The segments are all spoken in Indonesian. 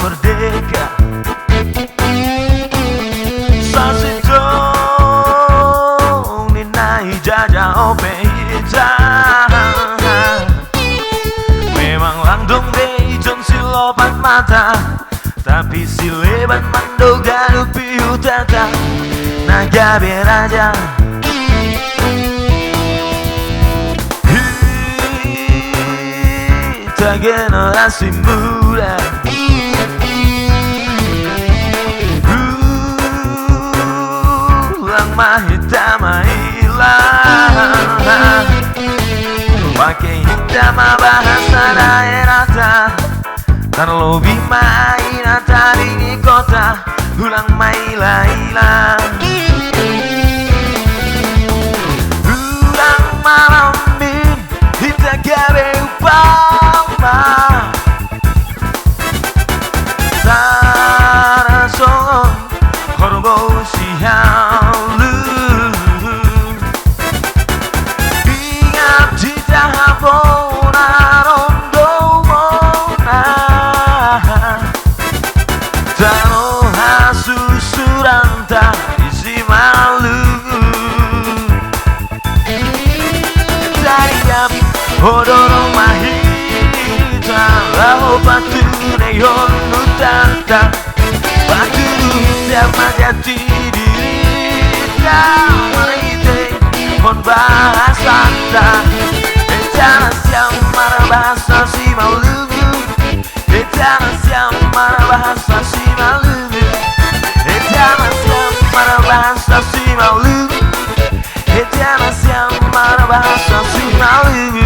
merdeka. Sasito ninai jajah ope hijau. Memang landung dei jon silopat mata, tapi si lebat mandoga lupi utata. Naga beraja kita generasi muda. Ulang mahita hilang, pakai hitam bahasa daerah ta. Terlebih main tadi di kota, ulang maila-ila. Ulang malam min, kita gawe upama. Sana songon, korbo sihalu. Ingat cita hapona rondo mona. Tano hasusuranta isi malu. Dariap odoro mahita laho batu neon nutanta. Batu tiap majati dirita marite pon bahasanta. Encana siang marah bahasa si malugu. Encana siang marah bahasa si malugu. Encana siang marah bahasa si malugu. Encana siang marah bahasa si malugu.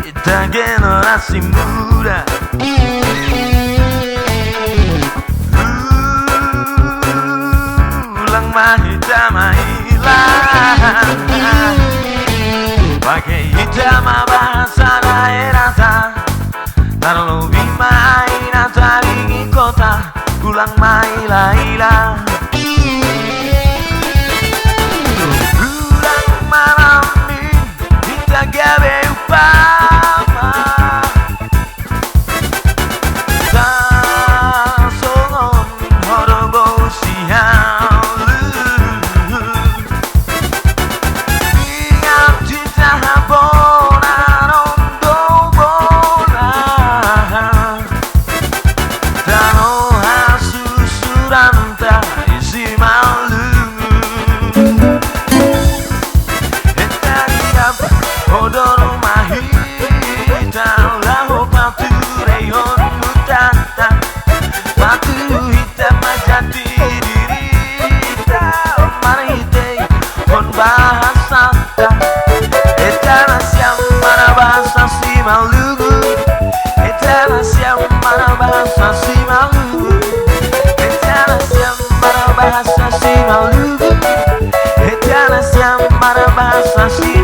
Kita generasi muda. Ulang mahita hilang, pakai hitam bahasa daerah ta. Terlebih main tadi kota, ulang maila-ila. Ulang malam ini kita gawe upama. Sasongon horobo sihalu. Ingat cinta hapona rondo bona. Tano hasusuranta isi malu. Etariap odoro mahita laho batu reyon mutata. Batu hitam majati dirita marite pon bahasanta. Etana siang mana bahasa si malugu. Etana siang mana bahasa si malugu. Etana siang mana bahasa si malugu. Etana siang mana bahasa si